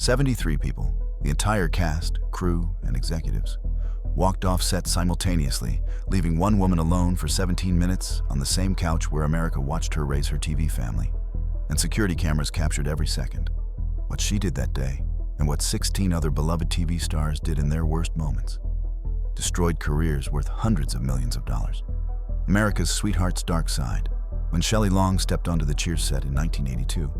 73 people, the entire cast, crew, and executives, walked off set simultaneously, leaving one woman alone for 17 minutes on the same couch where America watched her raise her TV family. And security cameras captured every second. What she did that day, and what 16 other beloved TV stars did in their worst moments. Destroyed careers worth hundreds of millions of dollars. America's sweetheart's dark side. When Shelley Long stepped onto the Cheers set in 1982,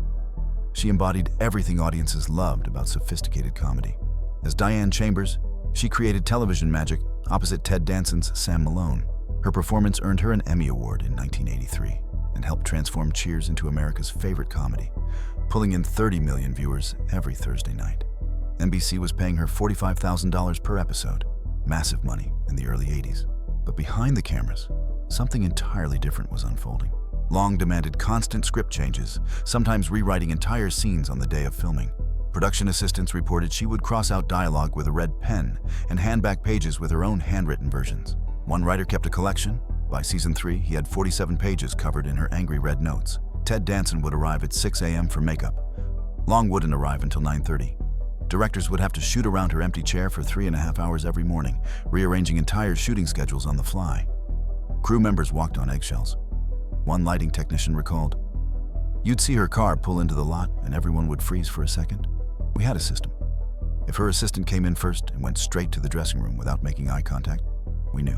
she embodied everything audiences loved about sophisticated comedy. As Diane Chambers, she created television magic opposite Ted Danson's Sam Malone. Her performance earned her an Emmy Award in 1983 and helped transform Cheers into America's favorite comedy, pulling in 30 million viewers every Thursday night. NBC was paying her $45,000 per episode, massive money in the early 80s. But behind the cameras, something entirely different was unfolding. Long demanded constant script changes, sometimes rewriting entire scenes on the day of filming. Production assistants reported she would cross out dialogue with a red pen and hand back pages with her own handwritten versions. One writer kept a collection. By season 3, he had 47 pages covered in her angry red notes. Ted Danson would arrive at 6 a.m. for makeup. Long wouldn't arrive until 9:30. Directors would have to shoot around her empty chair for 3.5 hours every morning, rearranging entire shooting schedules on the fly. Crew members walked on eggshells. One lighting technician recalled, "You'd see her car pull into the lot and everyone would freeze for a second. We had a system. If her assistant came in first and went straight to the dressing room without making eye contact, we knew.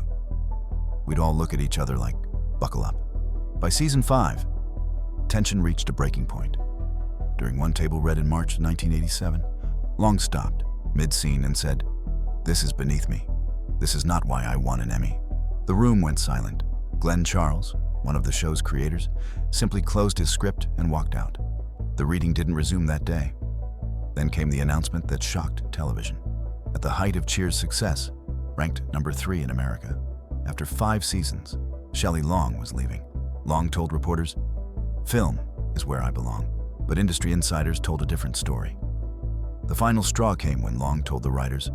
We'd all look at each other like, buckle up." By season 5, tension reached a breaking point. During one table read in March 1987, Long stopped mid-scene and said, "This is beneath me. This is not why I won an Emmy." The room went silent. Glenn Charles, one of the show's creators, simply closed his script and walked out. The reading didn't resume that day. Then came the announcement that shocked television. At the height of Cheers' success, ranked number 3 in America, after 5 seasons, Shelley Long was leaving. Long told reporters, "Film is where I belong." But industry insiders told a different story. The final straw came when Long told the writers,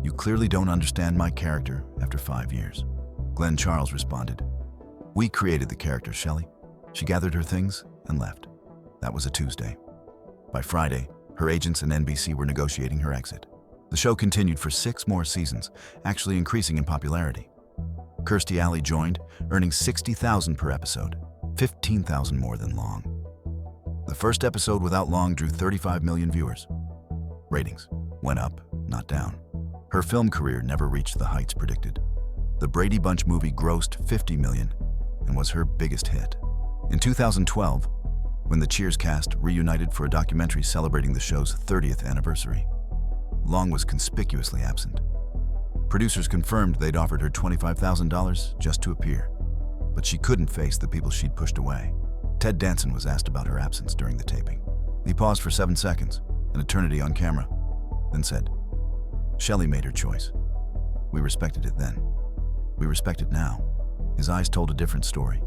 "You clearly don't understand my character after 5 years." Glenn Charles responded, "We created the character, Shelley." She gathered her things and left. That was a Tuesday. By Friday, her agents and NBC were negotiating her exit. The show continued for 6 more seasons, actually increasing in popularity. Kirstie Alley joined, earning $60,000 per episode, $15,000 more than Long. The first episode without Long drew 35 million viewers. Ratings went up, not down. Her film career never reached the heights predicted. The Brady Bunch movie grossed $50 million and was her biggest hit. In 2012, when the Cheers cast reunited for a documentary celebrating the show's 30th anniversary, Long was conspicuously absent. Producers confirmed they'd offered her $25,000 just to appear, but she couldn't face the people she'd pushed away. Ted Danson was asked about her absence during the taping. He paused for 7 seconds, an eternity on camera, then said, "Shelley made her choice. We respected it then. We respect it now." His eyes told a different story.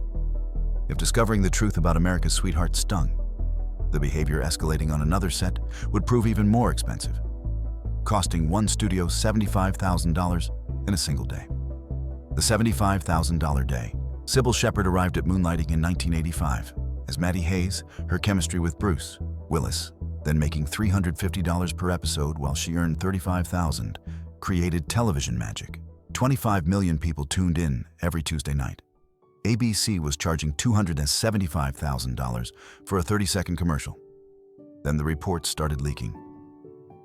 If discovering the truth about America's sweetheart stung, the behavior escalating on another set would prove even more expensive, costing one studio $75,000 in a single day. The $75,000 day, Cybil Shepherd arrived at moonlighting in 1985 as Maddie Hayes, her chemistry with Bruce Willis, then making $350 per episode while she earned $35,000, created television magic. 25 million people tuned in every Tuesday night. ABC was charging $275,000 for a 30-second commercial. Then the reports started leaking.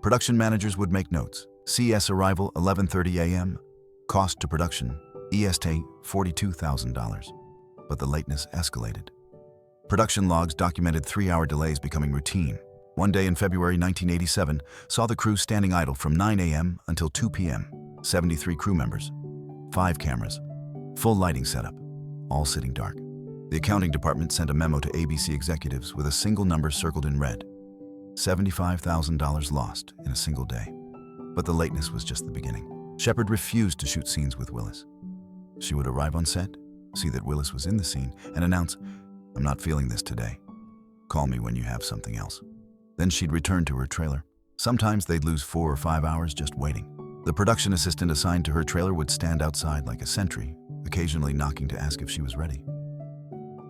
Production managers would make notes. CS arrival 11:30 a.m. Cost to production, EST $42,000. But the lateness escalated. Production logs documented 3-hour delays becoming routine. One day in February 1987 saw the crew standing idle from 9 a.m. until 2 p.m. 73 crew members, 5 cameras, full lighting setup, all sitting dark. The accounting department sent a memo to ABC executives with a single number circled in red. $75,000 lost in a single day. But the lateness was just the beginning. Shepherd refused to shoot scenes with Willis. She would arrive on set, see that Willis was in the scene, and announce, "I'm not feeling this today. Call me when you have something else." Then she'd return to her trailer. Sometimes they'd lose 4 or 5 hours just waiting. The production assistant assigned to her trailer would stand outside like a sentry, occasionally knocking to ask if she was ready.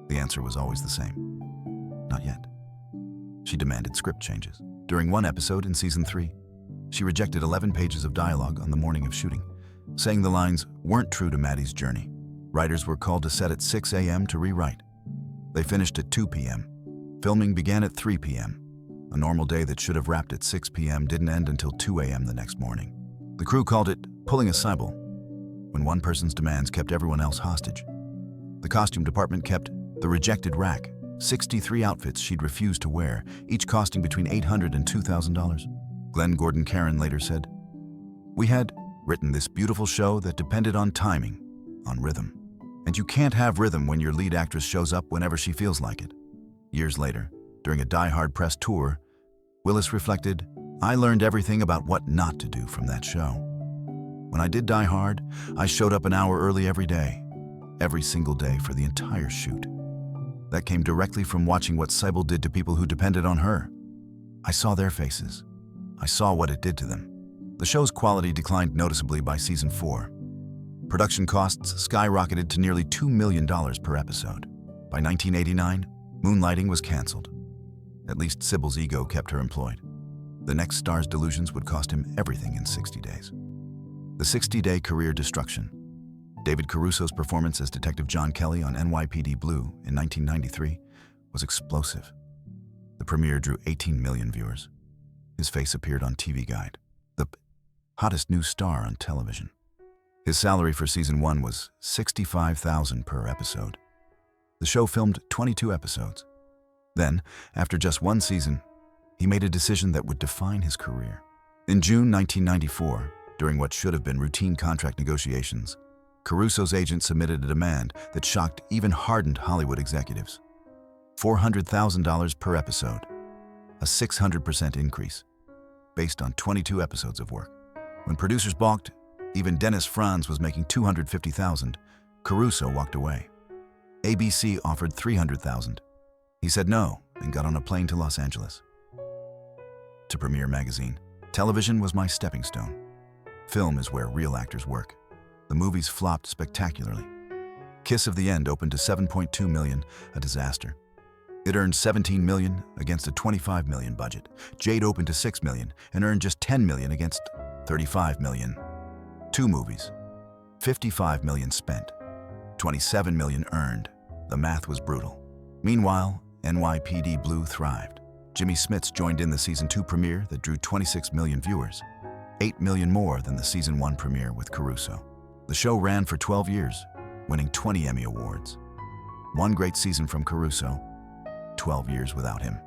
The answer was always the same. Not yet. She demanded script changes. During one episode in season 3, she rejected 11 pages of dialogue on the morning of shooting, saying the lines weren't true to Maddie's journey. Writers were called to set at 6 a.m. to rewrite. They finished at 2 p.m. Filming began at 3 p.m. A normal day that should have wrapped at 6 p.m. didn't end until 2 a.m. the next morning. The crew called it pulling a Cybil, when one person's demands kept everyone else hostage. The costume department kept the rejected rack, 63 outfits she'd refused to wear, each costing between $800 and $2,000. Glenn Gordon Caron later said, "We had written this beautiful show that depended on timing, on rhythm. And you can't have rhythm when your lead actress shows up whenever she feels like it." Years later, during a Die Hard press tour, Willis reflected, "I learned everything about what not to do from that show. When I did Die Hard, I showed up an hour early every day, every single day for the entire shoot. That came directly from watching what Cybil did to people who depended on her. I saw their faces. I saw what it did to them." The show's quality declined noticeably by season 4. Production costs skyrocketed to nearly $2 million per episode. By 1989, moonlighting was canceled. At least Cybil's ego kept her employed. The next star's delusions would cost him everything in 60 days. The 60-day career destruction. David Caruso's performance as Detective John Kelly on NYPD Blue in 1993 was explosive. The premiere drew 18 million viewers. His face appeared on TV Guide, the hottest new star on television. His salary for season 1 was $65,000 per episode. The show filmed 22 episodes. Then, after just one season, he made a decision that would define his career. In June 1994, during what should have been routine contract negotiations, Caruso's agent submitted a demand that shocked even hardened Hollywood executives. $400,000 per episode, a 600% increase, based on 22 episodes of work. When producers balked, even Dennis Franz was making $250,000. Caruso walked away. ABC offered $300,000. He said no and got on a plane to Los Angeles. To Premiere magazine, "Television was my stepping stone. Film is where real actors work." The movies flopped spectacularly. Kiss of the End opened to $7.2 million, a disaster. It earned $17 million against a $25 million budget. Jade opened to $6 million and earned just $10 million against $35 million. 2 movies, $55 million spent, $27 million earned. The math was brutal. Meanwhile, NYPD Blue thrived. Jimmy Smits joined in the season 2 premiere that drew 26 million viewers, 8 million more than the season 1 premiere with Caruso. The show ran for 12 years, winning 20 Emmy Awards. One great season from Caruso, 12 years without him.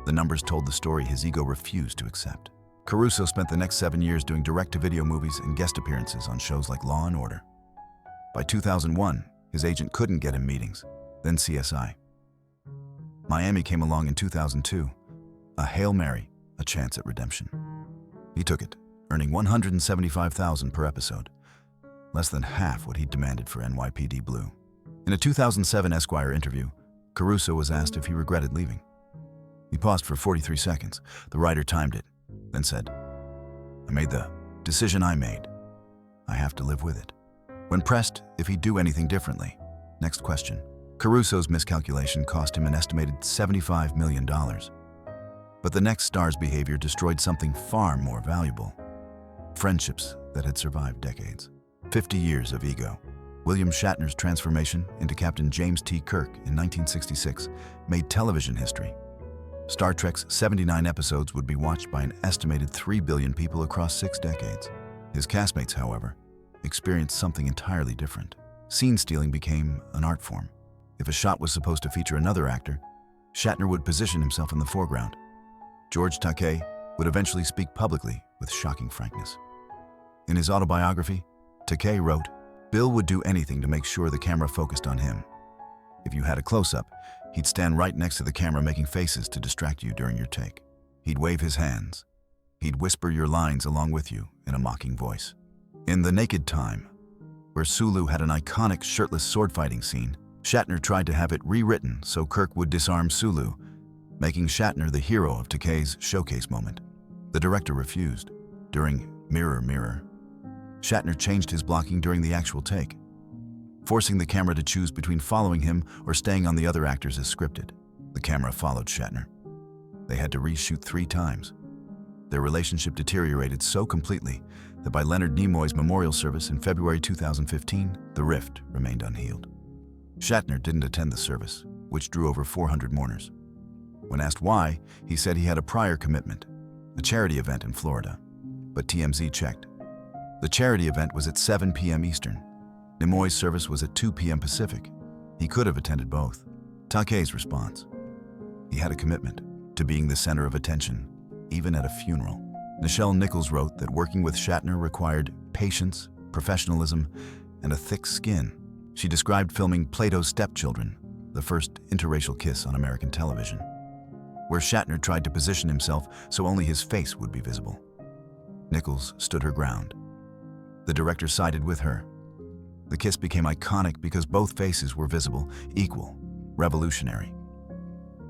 The numbers told the story his ego refused to accept. Caruso spent the next 7 years doing direct-to-video movies and guest appearances on shows like Law & Order. By 2001, his agent couldn't get him meetings, then CSI. Miami came along in 2002, a Hail Mary, a chance at redemption. He took it, earning $175,000 per episode, less than half what he'd demanded for NYPD Blue. In a 2007 Esquire interview, Caruso was asked if he regretted leaving. He paused for 43 seconds. The writer timed it, then said, "I made the decision I made. I have to live with it." When pressed if he'd do anything differently, next question, Caruso's miscalculation cost him an estimated $75 million. But the next star's behavior destroyed something far more valuable: friendships that had survived decades. 50 years of ego. William Shatner's transformation into Captain James T. Kirk in 1966 made television history. Star Trek's 79 episodes would be watched by an estimated 3 billion people across 6 decades. His castmates, however, experienced something entirely different. Scene stealing became an art form. If a shot was supposed to feature another actor, Shatner would position himself in the foreground. George Takei would eventually speak publicly with shocking frankness. In his autobiography, Takei wrote, "Bill would do anything to make sure the camera focused on him. If you had a close-up, he'd stand right next to the camera making faces to distract you during your take. He'd wave his hands. He'd whisper your lines along with you in a mocking voice." In The Naked Time, where Sulu had an iconic shirtless sword-fighting scene, Shatner tried to have it rewritten so Kirk would disarm Sulu, making Shatner the hero of Takei's showcase moment. The director refused. During Mirror, Mirror, Shatner changed his blocking during the actual take, forcing the camera to choose between following him or staying on the other actors as scripted. The camera followed Shatner. They had to reshoot 3 times. Their relationship deteriorated so completely that by Leonard Nimoy's memorial service in February 2015, the rift remained unhealed. Shatner didn't attend the service, which drew over 400 mourners. When asked why, he said he had a prior commitment, a charity event in Florida. But TMZ checked. The charity event was at 7 p.m. Eastern. Nimoy's service was at 2 p.m. Pacific. He could have attended both. Takei's response: he had a commitment to being the center of attention, even at a funeral. Nichelle Nichols wrote that working with Shatner required patience, professionalism, and a thick skin. She described filming Plato's Stepchildren, the first interracial kiss on American television, where Shatner tried to position himself so only his face would be visible. Nichols stood her ground. The director sided with her. The kiss became iconic because both faces were visible, equal, revolutionary.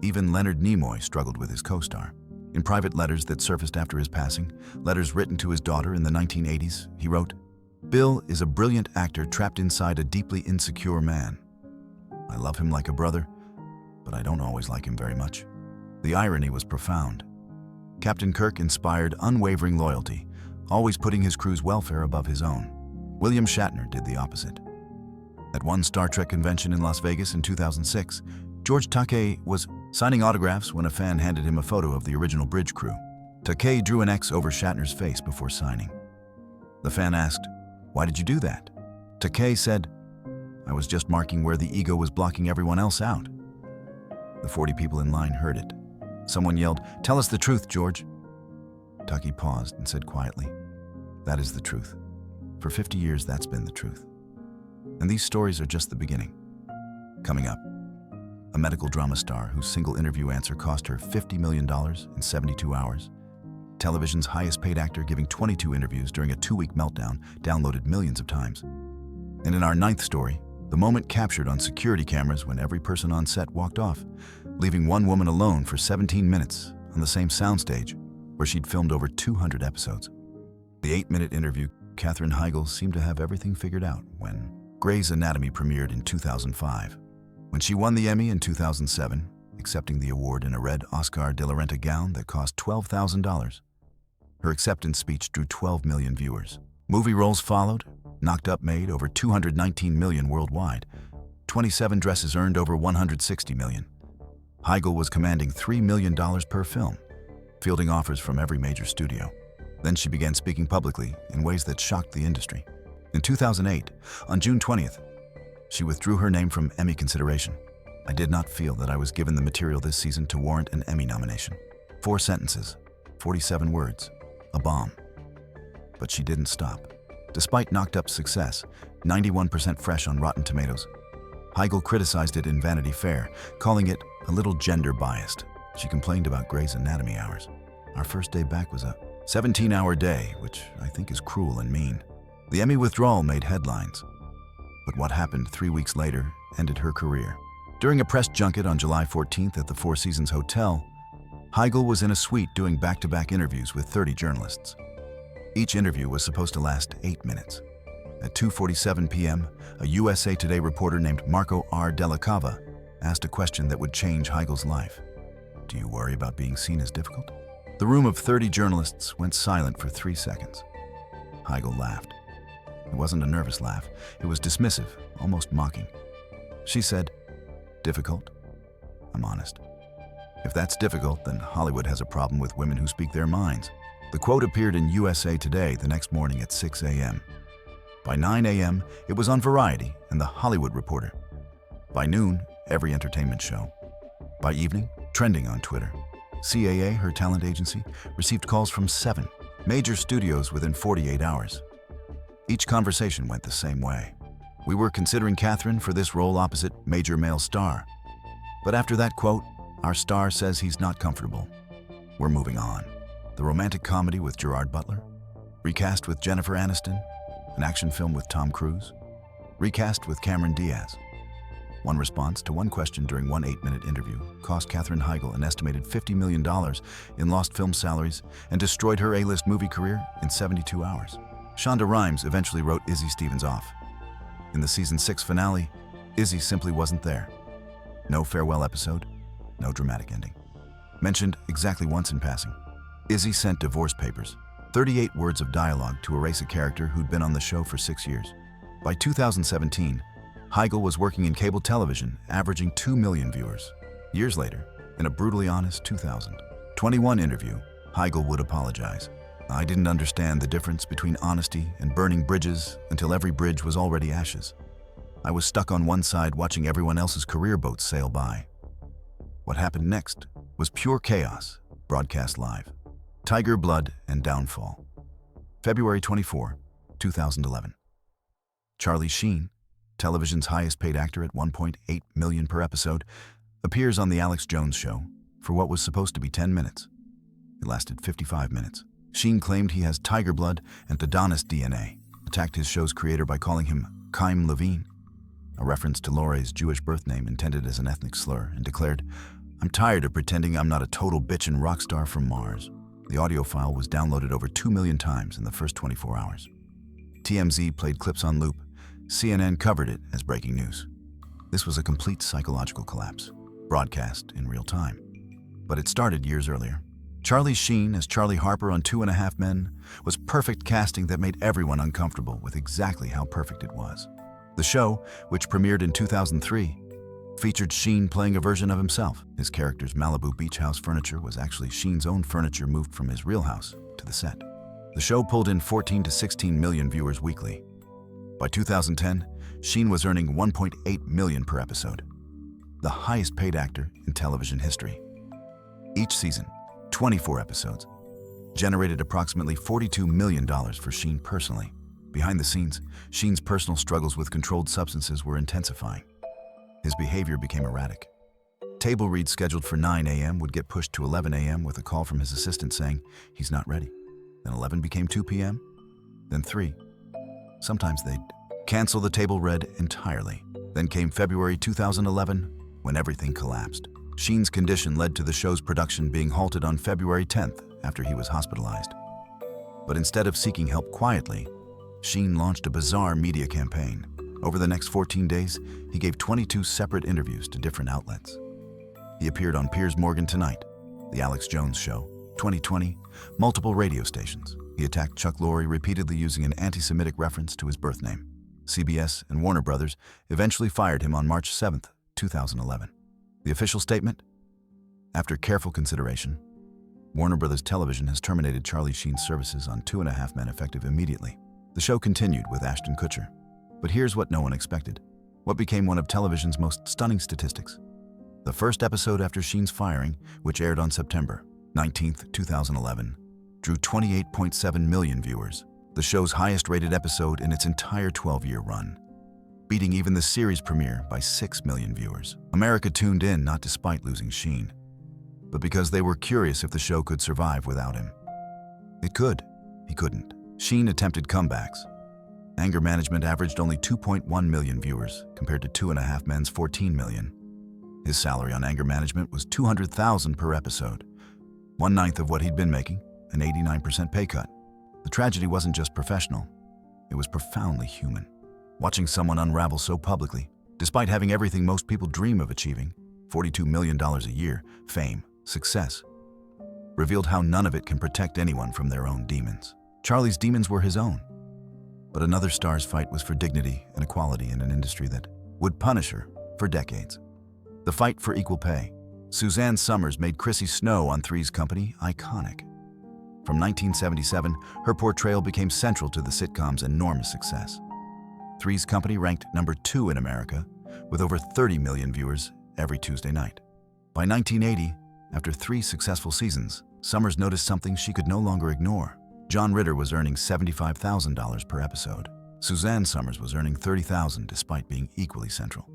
Even Leonard Nimoy struggled with his co-star. In private letters that surfaced after his passing, letters written to his daughter in the 1980s, he wrote, "Bill is a brilliant actor trapped inside a deeply insecure man. I love him like a brother, but I don't always like him very much." The irony was profound. Captain Kirk inspired unwavering loyalty, always putting his crew's welfare above his own. William Shatner did the opposite. At one Star Trek convention in Las Vegas in 2006, George Takei was signing autographs when a fan handed him a photo of the original bridge crew. Takei drew an X over Shatner's face before signing. The fan asked, "Why did you do that?" Takei said, "I was just marking where the ego was blocking everyone else out." The 40 people in line heard it. Someone yelled, "Tell us the truth, George." Takei paused and said quietly, "That is the truth. For 50 years, that's been the truth." And these stories are just the beginning. Coming up, a medical drama star whose single interview answer cost her $50 million in 72 hours. Television's highest-paid actor giving 22 interviews during a 2-week meltdown, downloaded millions of times. And in our 9th story, the moment captured on security cameras when every person on set walked off, leaving one woman alone for 17 minutes on the same soundstage where she'd filmed over 200 episodes. The 8-minute interview, Katherine Heigl seemed to have everything figured out when Grey's Anatomy premiered in 2005. When she won the Emmy in 2007, accepting the award in a red Oscar de la Renta gown that cost $12,000, her acceptance speech drew 12 million viewers. Movie roles followed. Knocked Up made over $219 million worldwide. 27 dresses earned over $160 million. Heigl was commanding $3 million per film, fielding offers from every major studio. Then she began speaking publicly in ways that shocked the industry. In 2008, on June 20th, she withdrew her name from Emmy consideration. "I did not feel that I was given the material this season to warrant an Emmy nomination." 4 sentences, 47 words, a bomb. But she didn't stop. Despite Knocked Up's success, 91% fresh on Rotten Tomatoes, Heigl criticized it in Vanity Fair, calling it a little gender-biased. She complained about Grey's Anatomy hours. "Our first day back was a 17-hour day, which I think is cruel and mean." The Emmy withdrawal made headlines. But what happened 3 weeks later ended her career. During a press junket on July 14th at the Four Seasons Hotel, Heigl was in a suite doing back-to-back interviews with 30 journalists. Each interview was supposed to last 8 minutes. At 2:47 p.m., a USA Today reporter named Marco R. Della Cava asked a question that would change Heigl's life. "Do you worry about being seen as difficult?" The room of 30 journalists went silent for 3 seconds. Heigl laughed. It wasn't a nervous laugh. It was dismissive, almost mocking. She said, "Difficult? I'm honest. If that's difficult, then Hollywood has a problem with women who speak their minds." The quote appeared in USA Today the next morning at 6 a.m. By 9 a.m., it was on Variety and The Hollywood Reporter. By noon, every entertainment show. By evening, trending on Twitter. CAA, her talent agency, received calls from 7 major studios within 48 hours. Each conversation went the same way. "We were considering Katherine for this role opposite major male star. But after that quote, our star says he's not comfortable. We're moving on." The romantic comedy with Gerard Butler, recast with Jennifer Aniston, an action film with Tom Cruise, recast with Cameron Diaz. One response to one question during one 8-minute interview cost Katherine Heigl an estimated $50 million in lost film salaries and destroyed her A-list movie career in 72 hours. Shonda Rhimes eventually wrote Izzy Stevens off. In the season 6 finale, Izzy simply wasn't there. No farewell episode, no dramatic ending. mentioned exactly once in passing. Izzy sent divorce papers, 38 words of dialogue to erase a character who'd been on the show for 6 years. By 2017, Heigl was working in cable television, averaging 2 million viewers. Years later, in a brutally honest 2021 interview, Heigl would apologize. "I didn't understand the difference between honesty and burning bridges until every bridge was already ashes. I was stuck on one side watching everyone else's career boats sail by." What happened next was pure chaos, broadcast live. Tiger Blood and Downfall. February 24, 2011. Charlie Sheen, television's highest paid actor at $1.8 million per episode, appears on The Alex Jones Show for what was supposed to be 10 minutes. It lasted 55 minutes. Sheen claimed he has tiger blood and Adonis DNA, attacked his show's creator by calling him Chaim Levine, a reference to Laurie's Jewish birth name intended as an ethnic slur, and declared, "I'm tired of pretending I'm not a total bitchin' rock star from Mars." The audio file was downloaded over 2 million times in the first 24 hours. TMZ played clips on loop. CNN covered it as breaking news. This was a complete psychological collapse, broadcast in real time. But it started years earlier. Charlie Sheen as Charlie Harper on 2.5 Men was perfect casting that made everyone uncomfortable with exactly how perfect it was. The show, which premiered in 2003, featured Sheen playing a version of himself. His character's Malibu beach house furniture was actually Sheen's own furniture moved from his real house to the set. The show pulled in 14 to 16 million viewers weekly. By 2010, Sheen was earning $1.8 million per episode, the highest paid actor in television history. Each season, 24 episodes, generated approximately $42 million for Sheen personally. Behind the scenes, Sheen's personal struggles with controlled substances were intensifying. His behavior became erratic. Table reads scheduled for 9 a.m. would get pushed to 11 a.m. with a call from his assistant saying he's not ready. Then 11 became 2 p.m., then 3. Sometimes they'd cancel the table read entirely. Then came February 2011, when everything collapsed. Sheen's condition led to the show's production being halted on February 10th after he was hospitalized. But instead of seeking help quietly, Sheen launched a bizarre media campaign. Over the next 14 days, he gave 22 separate interviews to different outlets. He appeared on Piers Morgan Tonight, The Alex Jones Show, 2020, multiple radio stations. He attacked Chuck Lorre repeatedly using an anti-Semitic reference to his birth name. CBS and Warner Brothers eventually fired him on March 7th, 2011. The official statement? After careful consideration, Warner Brothers Television has terminated Charlie Sheen's services on 2.5 Men effective immediately. The show continued with Ashton Kutcher. But here's what no one expected. What became one of television's most stunning statistics. The first episode after Sheen's firing, which aired on September 19th, 2011, drew 28.7 million viewers, the show's highest-rated episode in its entire 12-year run, beating even the series premiere by 6 million viewers. America tuned in not despite losing Sheen, but because they were curious if the show could survive without him. It could. He couldn't. Sheen attempted comebacks. Anger Management averaged only 2.1 million viewers, compared to 2.5 Men's 14 million. His salary on Anger Management was $200,000 per episode, 1/9 of what he'd been making, an 89% pay cut. The tragedy wasn't just professional, it was profoundly human. Watching someone unravel so publicly, despite having everything most people dream of achieving, $42 million a year, fame, success, revealed how none of it can protect anyone from their own demons. Charlie's demons were his own. But another star's fight was for dignity and equality in an industry that would punish her for decades. The fight for equal pay. Suzanne Somers made Chrissy Snow on Three's Company iconic. From 1977, her portrayal became central to the sitcom's enormous success. Three's Company ranked number 2 in America, with over 30 million viewers every Tuesday night. By 1980, after 3 successful seasons, Somers noticed something she could no longer ignore. John Ritter was earning $75,000 per episode. Suzanne Somers was earning $30,000 despite being equally central.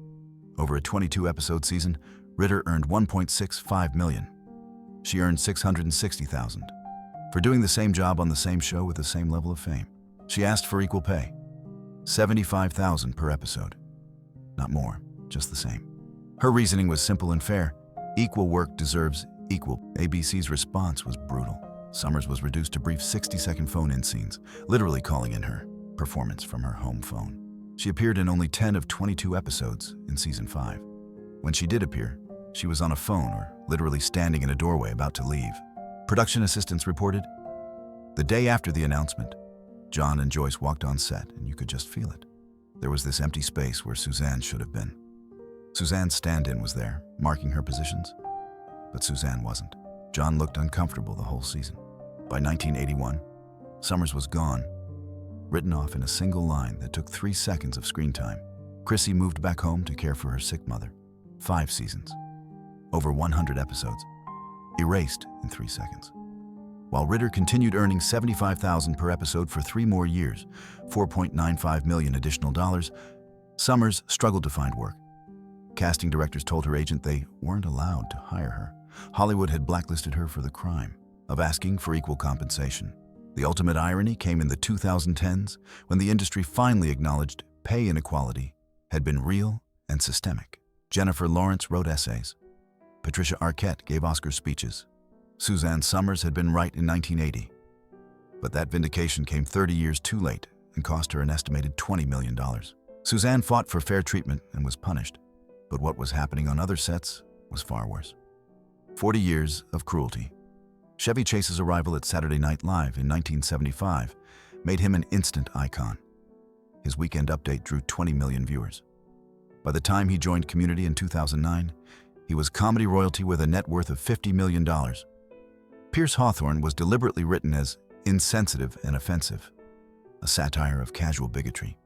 Over a 22-episode season, Ritter earned $1.65 million. She earned $660,000 for doing the same job on the same show with the same level of fame. She asked for equal pay, $75,000 per episode. Not more, just the same. Her reasoning was simple and fair. Equal work deserves equal. ABC's response was brutal. Somers was reduced to brief 60-second phone-in scenes, literally calling in her performance from her home phone. She appeared in only 10 of 22 episodes in season 5. When she did appear, She was on a phone or literally standing in a doorway about to leave. Production assistants reported, the day after the announcement, John and Joyce walked on set and you could just feel it. There was this empty space where Suzanne should have been. Suzanne's stand-in was there, marking her positions, but Suzanne wasn't. John looked uncomfortable the whole season. By 1981, Somers was gone, written off in a single line that took 3 seconds of screen time. Chrissy moved back home to care for her sick mother. 5 seasons, over 100 episodes, erased in 3 seconds. While Ritter continued earning $75,000 per episode for 3 more years, $4.95 million additional dollars, Somers struggled to find work. Casting directors told her agent they weren't allowed to hire her. Hollywood had blacklisted her for the crime of asking for equal compensation. The ultimate irony came in the 2010s when the industry finally acknowledged pay inequality had been real and systemic. Jennifer Lawrence wrote essays. Patricia Arquette gave Oscar speeches. Suzanne Somers had been right in 1980. But that vindication came 30 years too late and cost her an estimated $20 million. Suzanne fought for fair treatment and was punished. But what was happening on other sets was far worse. 40 years of cruelty. Chevy Chase's arrival at Saturday Night Live in 1975 made him an instant icon. His Weekend Update drew 20 million viewers. By the time he joined Community in 2009, he was comedy royalty with a net worth of $50 million. Pierce Hawthorne was deliberately written as insensitive and offensive, a satire of casual bigotry.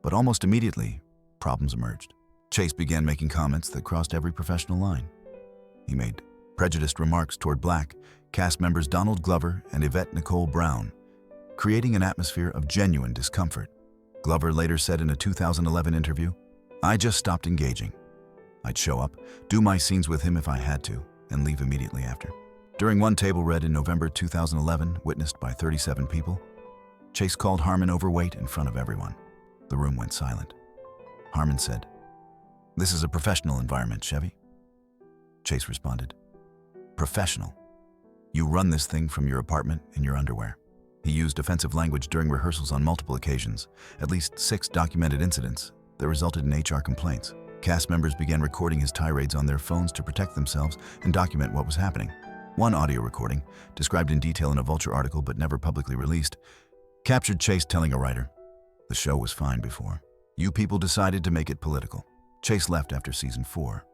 But almost immediately, problems emerged. Chase began making comments that crossed every professional line. He made prejudiced remarks toward black cast members Donald Glover and Yvette Nicole Brown, creating an atmosphere of genuine discomfort. Glover later said in a 2011 interview, "I just stopped engaging. I'd show up, do my scenes with him if I had to, and leave immediately after." During one table read in November 2011, witnessed by 37 people, Chase called Harmon overweight in front of everyone. The room went silent. Harmon said, "This is a professional environment, Chevy." Chase responded, "Professional? You run this thing from your apartment in your underwear." He used offensive language during rehearsals on multiple occasions, at least 6 documented incidents that resulted in HR complaints. Cast members began recording his tirades on their phones to protect themselves and document what was happening. One audio recording, described in detail in a Vulture article but never publicly released, captured Chase telling a writer, "The show was fine before. You people decided to make it political." Chase left after season 4.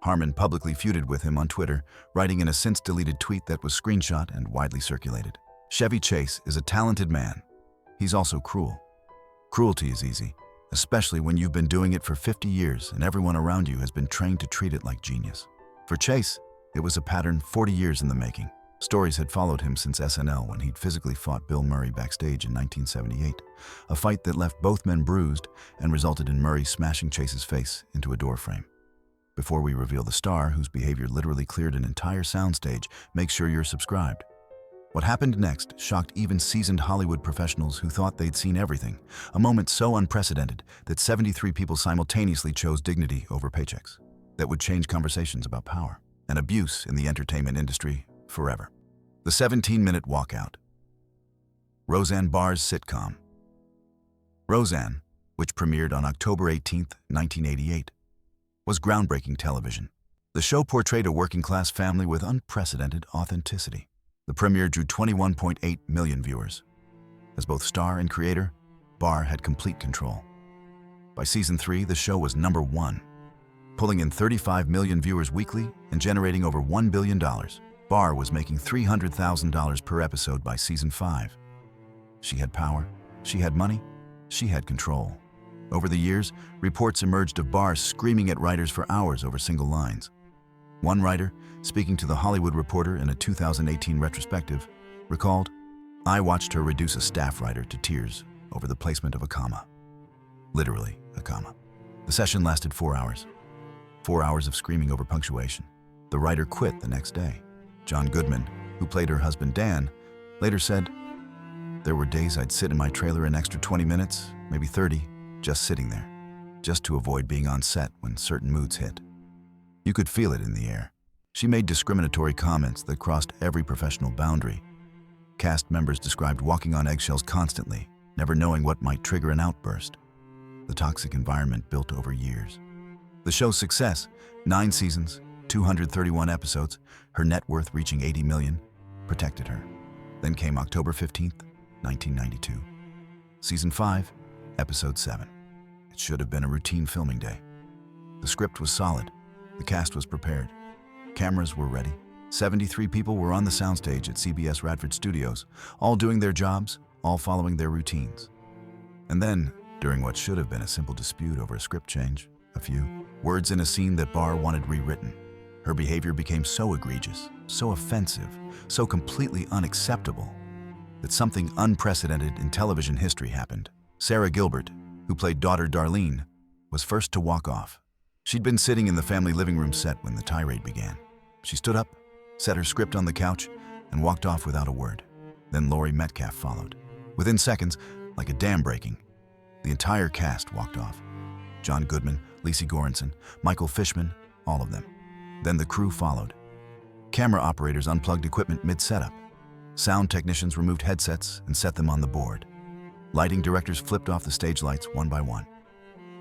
Harmon publicly feuded with him on Twitter, writing in a since-deleted tweet that was screenshot and widely circulated. Chevy Chase is a talented man. He's also cruel. Cruelty is easy, especially when you've been doing it for 50 years and everyone around you has been trained to treat it like genius. For Chase, it was a pattern 40 years in the making. Stories had followed him since SNL when he'd physically fought Bill Murray backstage in 1978, a fight that left both men bruised and resulted in Murray smashing Chase's face into a door frame. Before we reveal the star, whose behavior literally cleared an entire soundstage, make sure you're subscribed. What happened next shocked even seasoned Hollywood professionals who thought they'd seen everything, a moment so unprecedented that 73 people simultaneously chose dignity over paychecks. That would change conversations about power and abuse in the entertainment industry forever. The 17-minute walkout. Roseanne Barr's sitcom. Roseanne, which premiered on October 18, 1988, was groundbreaking television. The show portrayed a working-class family with unprecedented authenticity. The premiere drew 21.8 million viewers. As both star and creator, Barr had complete control. By season 3, the show was number 1, pulling in 35 million viewers weekly and generating over $1 billion. Barr was making $300,000 per episode by season 5. She had power, she had money, she had control. Over the years, reports emerged of Barr screaming at writers for hours over single lines. One writer, speaking to The Hollywood Reporter in a 2018 retrospective, recalled, "I watched her reduce a staff writer to tears over the placement of a comma." Literally, a comma. The session lasted 4 hours. 4 hours of screaming over punctuation. The writer quit the next day. John Goodman, who played her husband Dan, later said, "There were days I'd sit in my trailer an extra 20 minutes, maybe 30, just sitting there, just to avoid being on set when certain moods hit. You could feel it in the air." She made discriminatory comments that crossed every professional boundary. Cast members described walking on eggshells constantly, never knowing what might trigger an outburst. The toxic environment built over years. The show's success, 9 seasons, 231 episodes, her net worth reaching 80 million, protected her. Then came October 15th, 1992. Season 5, Episode 7. It should have been a routine filming day. The script was solid. The cast was prepared. Cameras were ready. 73 people were on the soundstage at CBS Radford Studios, all doing their jobs, all following their routines. And then, during what should have been a simple dispute over a script change, a few words in a scene that Barr wanted rewritten, her behavior became so egregious, so offensive, so completely unacceptable, that something unprecedented in television history happened. Sarah Gilbert, who played daughter Darlene, was first to walk off. She'd been sitting in the family living room set when the tirade began. She stood up, set her script on the couch, and walked off without a word. Then Laurie Metcalf followed. Within seconds, like a dam breaking, the entire cast walked off. John Goodman, Lacey Goranson, Michael Fishman, all of them. Then the crew followed. Camera operators unplugged equipment mid-setup. Sound technicians removed headsets and set them on the board. Lighting directors flipped off the stage lights one by one.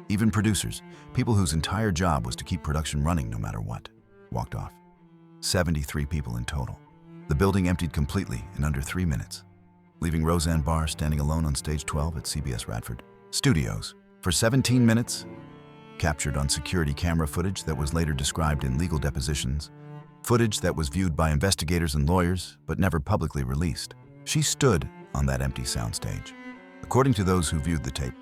Even producers, people whose entire job was to keep production running no matter what, walked off. 73 people in total. The building emptied completely in under 3 minutes, leaving Roseanne Barr standing alone on stage 12 at CBS Radford Studios for 17 minutes, captured on security camera footage that was later described in legal depositions, footage that was viewed by investigators and lawyers but never publicly released. She stood on that empty soundstage. According to those who viewed the tape,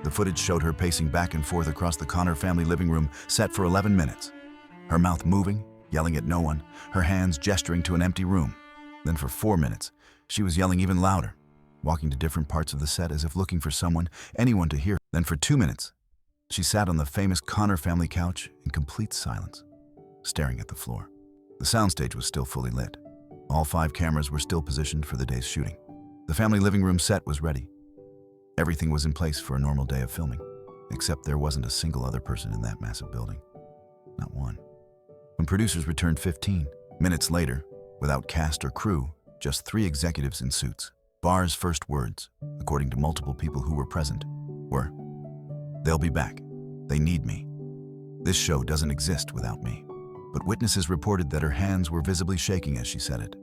the footage showed her pacing back and forth across the Connor family living room set for 11 minutes, her mouth moving, yelling at no one, her hands gesturing to an empty room. Then for 4 minutes, she was yelling even louder, walking to different parts of the set as if looking for someone, anyone to hear. Then for 2 minutes, she sat on the famous Connor family couch in complete silence, staring at the floor. The soundstage was still fully lit. All 5 cameras were still positioned for the day's shooting. The family living room set was ready. Everything was in place for a normal day of filming, except there wasn't a single other person in that massive building. Not one. When producers returned 15 minutes later, without cast or crew, just 3 executives in suits, Barr's first words, according to multiple people who were present, were, "They'll be back. They need me. This show doesn't exist without me." But witnesses reported that her hands were visibly shaking as she said it.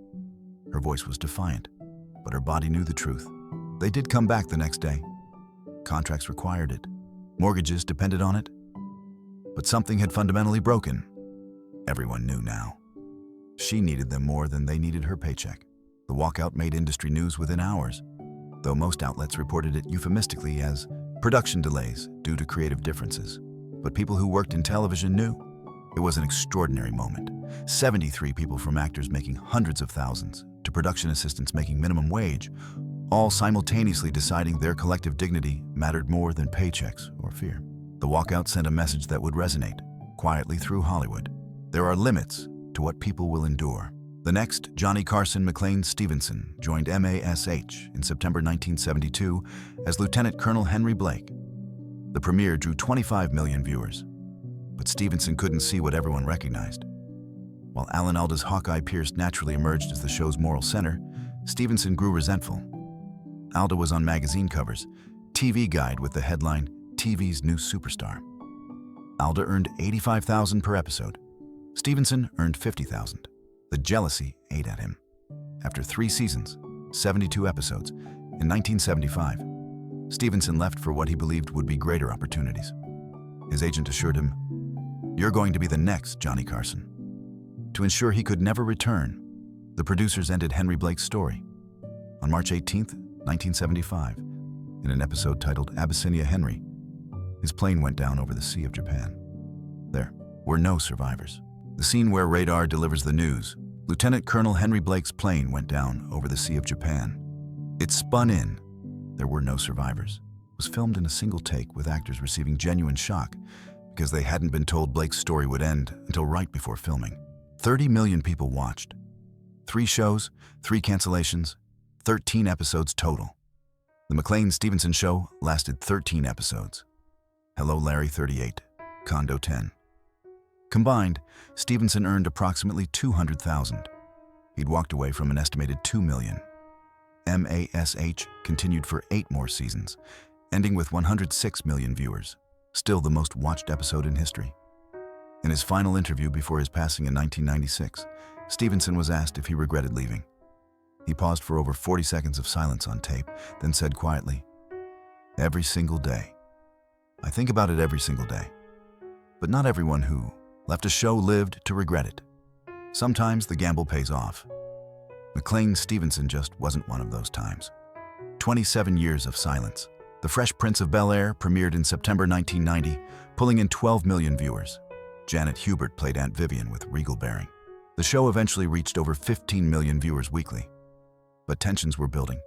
Her voice was defiant, but her body knew the truth. They did come back the next day. Contracts required it. Mortgages depended on it. But something had fundamentally broken. Everyone knew now. She needed them more than they needed her paycheck. The walkout made industry news within hours, though most outlets reported it euphemistically as production delays due to creative differences. But people who worked in television knew. It was an extraordinary moment. 73 people, from actors making hundreds of thousands to production assistants making minimum wage, all simultaneously deciding their collective dignity mattered more than paychecks or fear. The walkout sent a message that would resonate quietly through Hollywood. There are limits to what people will endure. The next, Johnny Carson McLean Stevenson joined MASH in September 1972 as Lieutenant Colonel Henry Blake. The premiere drew 25 million viewers, but Stevenson couldn't see what everyone recognized. While Alan Alda's Hawkeye Pierce naturally emerged as the show's moral center, Stevenson grew resentful. Alda was on magazine covers, TV Guide with the headline, "TV's New Superstar." Alda earned $85,000 per episode. Stevenson earned $50,000. The jealousy ate at him. After 3 seasons, 72 episodes, in 1975, Stevenson left for what he believed would be greater opportunities. His agent assured him, "You're going to be the next Johnny Carson." To ensure he could never return, the producers ended Henry Blake's story. On March 18th, 1975, in an episode titled Abyssinia Henry, his plane went down over the Sea of Japan. There were no survivors. The scene where radar delivers the news, Lieutenant Colonel Henry Blake's plane went down over the Sea of Japan. It spun in. There were no survivors. It was filmed in a single take with actors receiving genuine shock because they hadn't been told Blake's story would end until right before filming. 30 million people watched. 3 shows, 3 cancellations, 13 episodes total. The McLean Stevenson show lasted 13 episodes. Hello Larry 38, Condo 10. Combined, Stevenson earned approximately $200,000. He'd walked away from an estimated $2 million. MASH continued for 8 more seasons, ending with 106 million viewers, still the most watched episode in history. In his final interview before his passing in 1996, Stevenson was asked if he regretted leaving. He paused for over 40 seconds of silence on tape, then said quietly, "Every single day. I think about it every single day. But not everyone who left a show lived to regret it. Sometimes the gamble pays off. McLean Stevenson just wasn't one of those times." 27 years of silence. The Fresh Prince of Bel-Air premiered in September 1990, pulling in 12 million viewers. Janet Hubert played Aunt Vivian with regal bearing. The show eventually reached over 15 million viewers weekly. But tensions were building.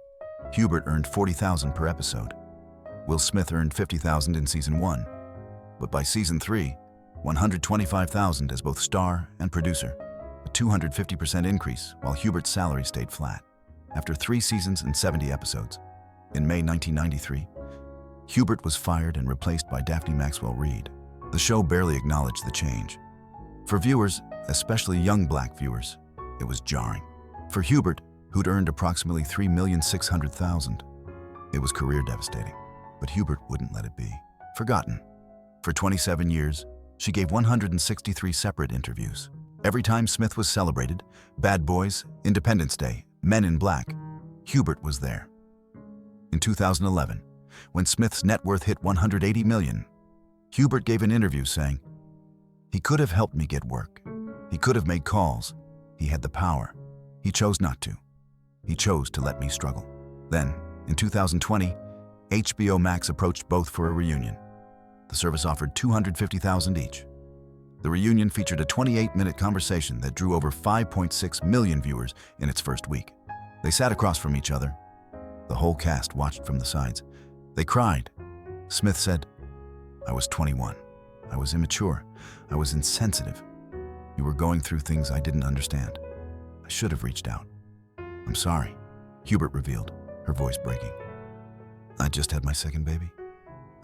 Hubert earned $40,000 per episode. Will Smith earned $50,000 in season 1. But by season 3, $125,000 as both star and producer, a 250% increase, while Hubert's salary stayed flat. After 3 seasons and 70 episodes, in May 1993, Hubert was fired and replaced by Daphne Maxwell-Reid. The show barely acknowledged the change. For viewers, especially young black viewers, it was jarring. For Hubert, who'd earned approximately $3,600,000, it was career devastating. But Hubert wouldn't let it be. Forgotten. For 27 years, she gave 163 separate interviews. Every time Smith was celebrated, Bad Boys, Independence Day, Men in Black, Hubert was there. In 2011, when Smith's net worth hit $180 million, Hubert gave an interview saying, "He could have helped me get work. He could have made calls. He had the power. He chose not to. He chose to let me struggle." Then, in 2020, HBO Max approached both for a reunion. The service offered $250,000 each. The reunion featured a 28-minute conversation that drew over 5.6 million viewers in its first week. They sat across from each other. The whole cast watched from the sides. They cried. Smith said, "I was 21. I was immature. I was insensitive. You were going through things I didn't understand. I should have reached out. I'm sorry," Hubert revealed, her voice breaking. "I just had my second baby.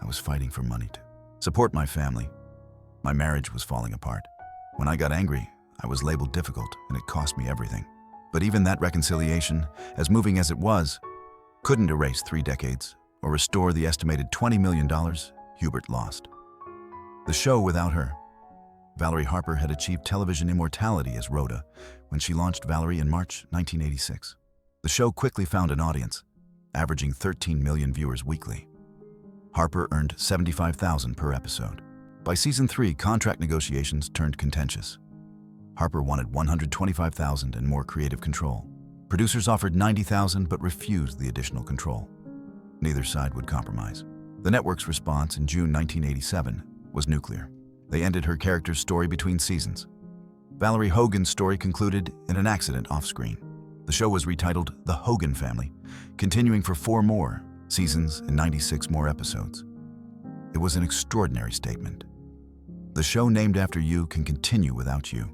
I was fighting for money to support my family. My marriage was falling apart. When I got angry, I was labeled difficult, and it cost me everything. But even that reconciliation, as moving as it was, couldn't erase 3 decades or restore the estimated $20 million Hubert lost." The show without her. Valerie Harper had achieved television immortality as Rhoda when she launched Valerie in March 1986. The show quickly found an audience, averaging 13 million viewers weekly. Harper earned $75,000 per episode. By season 3, contract negotiations turned contentious. Harper wanted $125,000 and more creative control. Producers offered $90,000 but refused the additional control. Neither side would compromise. The network's response in June 1987 was nuclear. They ended her character's story between seasons. Valerie Hogan's story concluded in an accident off-screen. The show was retitled The Hogan Family, continuing for 4 more seasons and 96 more episodes. It was an extraordinary statement. The show named after you can continue without you.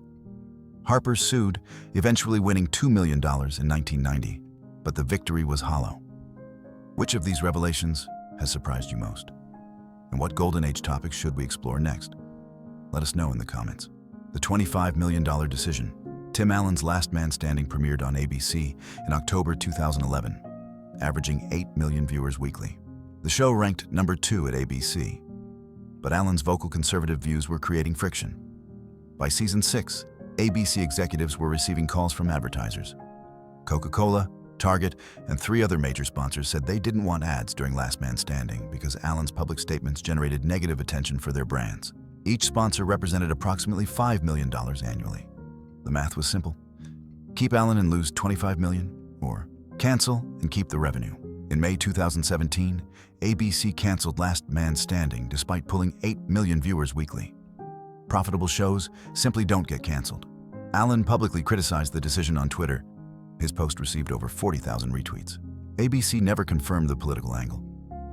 Harper sued, eventually winning $2 million in 1990, but the victory was hollow. Which of these revelations has surprised you most? And what Golden Age topics should we explore next? Let us know in the comments. The $25 million decision. Tim Allen's Last Man Standing premiered on ABC in October 2011, averaging 8 million viewers weekly. The show ranked number 2 at ABC, but Allen's vocal conservative views were creating friction. By season 6, ABC executives were receiving calls from advertisers. Coca-Cola, Target, and 3 other major sponsors said they didn't want ads during Last Man Standing because Allen's public statements generated negative attention for their brands. Each sponsor represented approximately $5 million annually. The math was simple. Keep Allen and lose $25 million, or cancel and keep the revenue. In May 2017, ABC canceled Last Man Standing despite pulling 8 million viewers weekly. Profitable shows simply don't get canceled. Allen publicly criticized the decision on Twitter. His post received over 40,000 retweets. ABC never confirmed the political angle,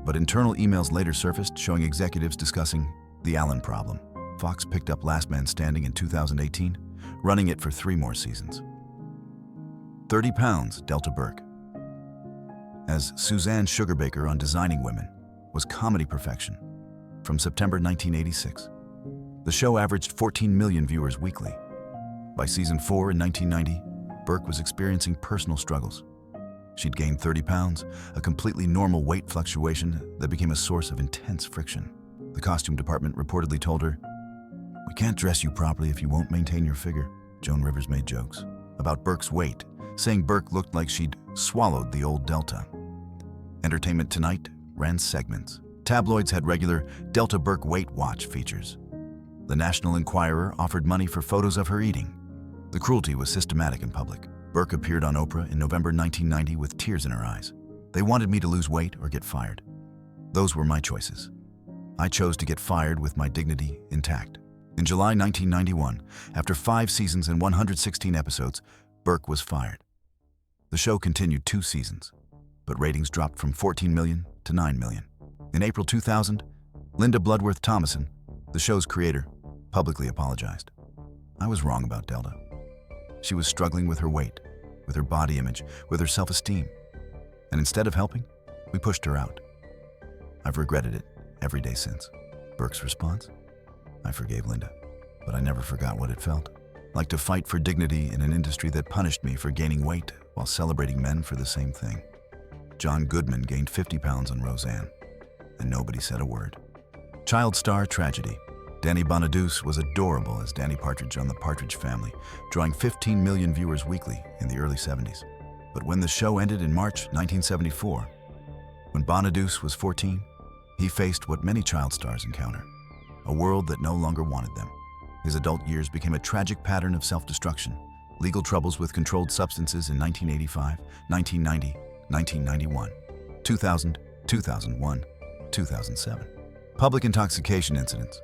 but internal emails later surfaced showing executives discussing the Allen problem. Fox picked up Last Man Standing in 2018, running it for 3 more seasons. 30 pounds, Delta Burke. As Suzanne Sugarbaker on Designing Women was comedy perfection. From September 1986, the show averaged 14 million viewers weekly. By season 4 in 1990, Burke was experiencing personal struggles. She'd gained 30 pounds, a completely normal weight fluctuation that became a source of intense friction. The costume department reportedly told her, "We can't dress you properly if you won't maintain your figure." Joan Rivers made jokes about Burke's weight, saying Burke looked like she'd swallowed the old Delta. Entertainment Tonight ran segments. Tabloids had regular Delta Burke Weight Watch features. The National Enquirer offered money for photos of her eating. The cruelty was systematic and public. Burke appeared on Oprah in November 1990 with tears in her eyes. "They wanted me to lose weight or get fired. Those were my choices. I chose to get fired with my dignity intact." In July 1991, after 5 seasons and 116 episodes, Burke was fired. The show continued 2 seasons, but ratings dropped from 14 million to 9 million. In April 2000, Linda Bloodworth Thomason, the show's creator, publicly apologized. "I was wrong about Delta. She was struggling with her weight, with her body image, with her self-esteem. And instead of helping, we pushed her out. I've regretted it every day since." Burke's response? "I forgave Linda, but I never forgot what it felt like to fight for dignity in an industry that punished me for gaining weight while celebrating men for the same thing." John Goodman gained 50 pounds on Roseanne, and nobody said a word. Child star tragedy. Danny Bonaduce was adorable as Danny Partridge on The Partridge Family, drawing 15 million viewers weekly in the early 70s. But when the show ended in March 1974, when Bonaduce was 14, he faced what many child stars encounter: a world that no longer wanted them. His adult years became a tragic pattern of self-destruction, legal troubles with controlled substances in 1985, 1990, 1991, 2000, 2001, 2007. Public intoxication incidents.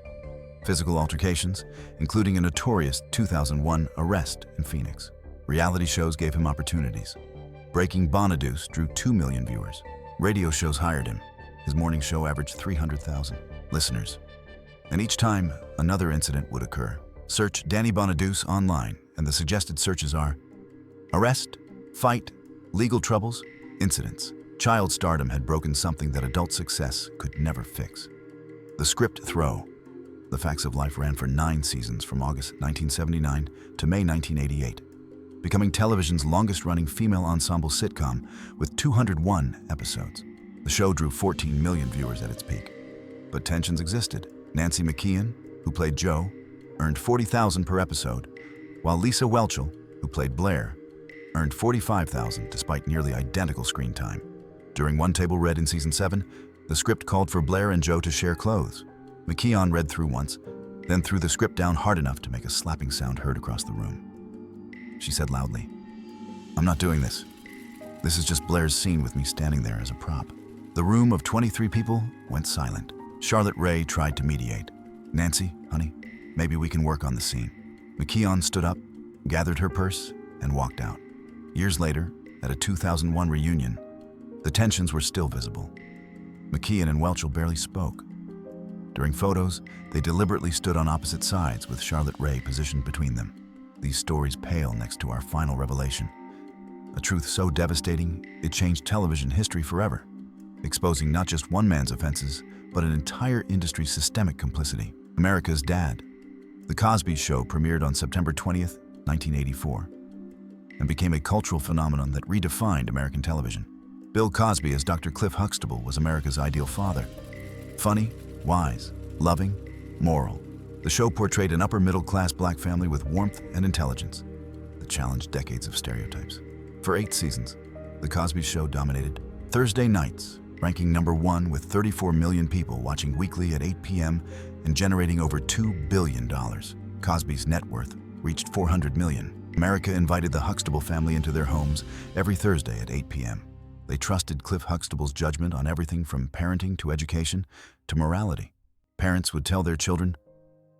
Physical altercations, including a notorious 2001 arrest in Phoenix. Reality shows gave him opportunities. Breaking Bonaduce drew 2 million viewers. Radio shows hired him. His morning show averaged 300,000 listeners. And each time, another incident would occur. Search Danny Bonaduce online, and the suggested searches are: arrest, fight, legal troubles, incidents. Child stardom had broken something that adult success could never fix. The script throw. The Facts of Life ran for 9 seasons from August 1979 to May 1988, becoming television's longest-running female ensemble sitcom with 201 episodes. The show drew 14 million viewers at its peak. But tensions existed. Nancy McKeon, who played Jo, earned $40,000 per episode, while Lisa Whelchel, who played Blair, earned $45,000 despite nearly identical screen time. During One Table Red in Season 7, the script called for Blair and Jo to share clothes. McKeon read through once, then threw the script down hard enough to make a slapping sound heard across the room. She said loudly, "I'm not doing this. This is just Blair's scene with me standing there as a prop." The room of 23 people went silent. Charlotte Rae tried to mediate. "Nancy, honey, maybe we can work on the scene." McKeon stood up, gathered her purse, and walked out. Years later, at a 2001 reunion, the tensions were still visible. McKeon and Whelchel barely spoke. During photos, they deliberately stood on opposite sides with Charlotte Rae positioned between them. These stories pale next to our final revelation. A truth so devastating, it changed television history forever, exposing not just one man's offenses, but an entire industry's systemic complicity. America's Dad. The Cosby Show premiered on September 20th, 1984, and became a cultural phenomenon that redefined American television. Bill Cosby as Dr. Cliff Huxtable was America's ideal father. Funny, wise, loving, moral. The show portrayed an upper-middle-class black family with warmth and intelligence that challenged decades of stereotypes. For 8 seasons, The Cosby Show dominated Thursday nights, ranking number 1 with 34 million people watching weekly at 8 p.m. and generating over $2 billion. Cosby's net worth reached $400 million. America invited the Huxtable family into their homes every Thursday at 8 p.m. They trusted Cliff Huxtable's judgment on everything from parenting to education to morality. Parents would tell their children,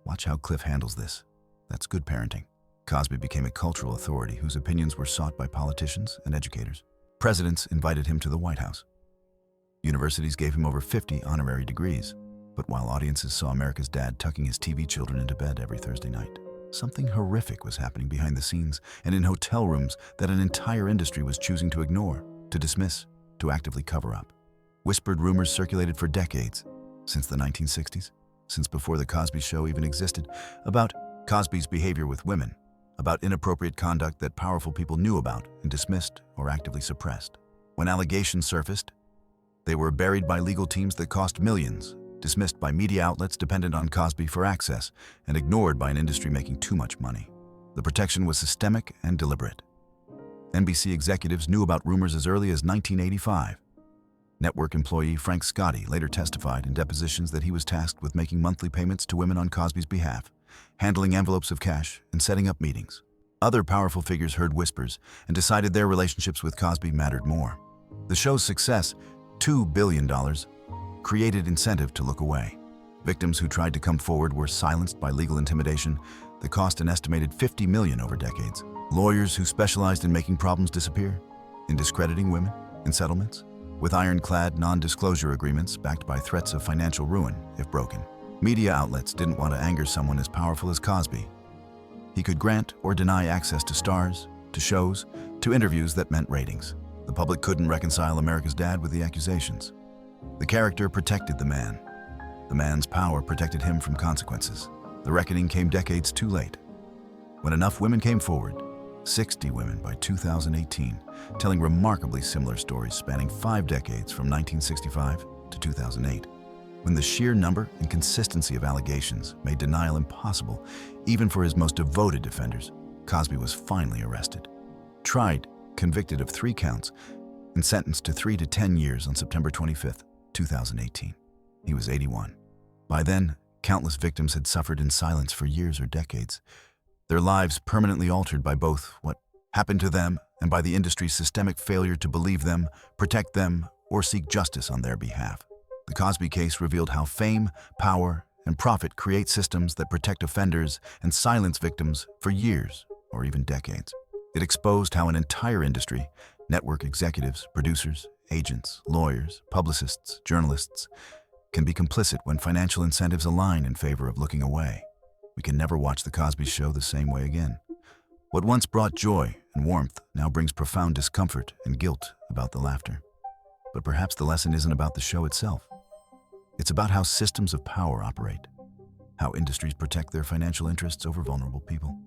"Watch how Cliff handles this. That's good parenting." Cosby became a cultural authority whose opinions were sought by politicians and educators. Presidents invited him to the White House. Universities gave him over 50 honorary degrees. But while audiences saw America's Dad tucking his TV children into bed every Thursday night, something horrific was happening behind the scenes and in hotel rooms that an entire industry was choosing to ignore, to dismiss, to actively cover up. Whispered rumors circulated for decades, since the 1960s, since before The Cosby Show even existed, about Cosby's behavior with women, about inappropriate conduct that powerful people knew about and dismissed or actively suppressed. When allegations surfaced, they were buried by legal teams that cost millions dismissed by media outlets dependent on Cosby for access, and ignored by an industry making too much money. The protection was systemic and deliberate. NBC executives knew about rumors as early as 1985. Network employee Frank Scotti later testified in depositions that he was tasked with making monthly payments to women on Cosby's behalf, handling envelopes of cash, and setting up meetings. Other powerful figures heard whispers and decided their relationships with Cosby mattered more. The show's success, $2 billion, created incentive to look away. Victims who tried to come forward were silenced by legal intimidation that cost an estimated $50 million over decades. Lawyers who specialized in making problems disappear, in discrediting women, in settlements, with ironclad non-disclosure agreements backed by threats of financial ruin if broken. Media outlets didn't want to anger someone as powerful as Cosby. He could grant or deny access to stars, to shows, to interviews that meant ratings. The public couldn't reconcile America's dad with the accusations. The character protected the man. The man's power protected him from consequences. The reckoning came decades too late. When enough women came forward, 60 women by 2018, telling remarkably similar stories spanning 5 decades from 1965 to 2008. When the sheer number and consistency of allegations made denial impossible, even for his most devoted defenders, Cosby was finally arrested. Tried, convicted of 3 counts, and sentenced to 3 to 10 years on September 25, 2018. He was 81. By then, countless victims had suffered in silence for years or decades, their lives permanently altered by both what happened to them and by the industry's systemic failure to believe them, protect them, or seek justice on their behalf. The Cosby case revealed how fame, power, and profit create systems that protect offenders and silence victims for years or even decades. It exposed how an entire industry, network executives, producers, agents, lawyers, publicists, journalists, can be complicit when financial incentives align in favor of looking away. We can never watch The Cosby Show the same way again. What once brought joy and warmth now brings profound discomfort and guilt about the laughter. But perhaps the lesson isn't about the show itself. It's about how systems of power operate, how industries protect their financial interests over vulnerable people,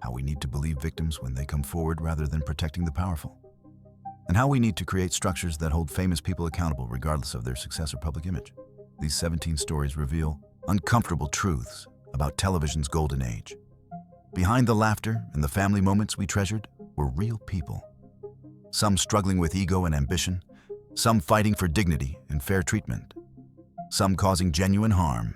how we need to believe victims when they come forward rather than protecting the powerful, and how we need to create structures that hold famous people accountable regardless of their success or public image. These 17 stories reveal uncomfortable truths about television's golden age. Behind the laughter and the family moments we treasured were real people. Some struggling with ego and ambition, some fighting for dignity and fair treatment, some causing genuine harm,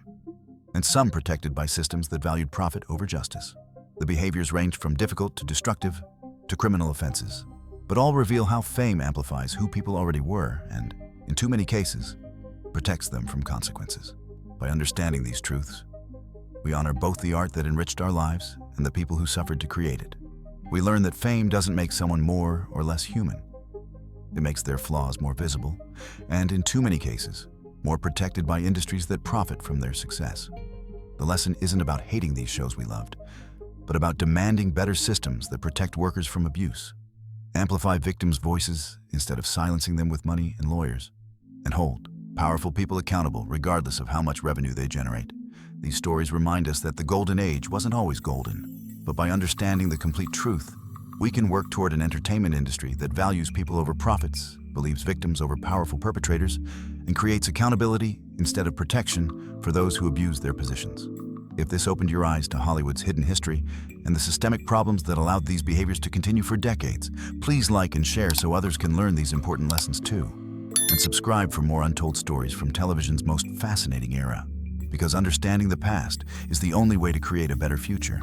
and some protected by systems that valued profit over justice. The behaviors ranged from difficult to destructive to criminal offenses, but all reveal how fame amplifies who people already were and, in too many cases, protects them from consequences. By understanding these truths, we honor both the art that enriched our lives and the people who suffered to create it. We learn that fame doesn't make someone more or less human. It makes their flaws more visible, and in too many cases, more protected by industries that profit from their success. The lesson isn't about hating these shows we loved, but about demanding better systems that protect workers from abuse, amplify victims' voices instead of silencing them with money and lawyers, and hold powerful people accountable regardless of how much revenue they generate. These stories remind us that the golden age wasn't always golden, but by understanding the complete truth, we can work toward an entertainment industry that values people over profits, believes victims over powerful perpetrators, and creates accountability instead of protection for those who abuse their positions. If this opened your eyes to Hollywood's hidden history and the systemic problems that allowed these behaviors to continue for decades, please like and share so others can learn these important lessons too. And subscribe for more untold stories from television's most fascinating era, because understanding the past is the only way to create a better future.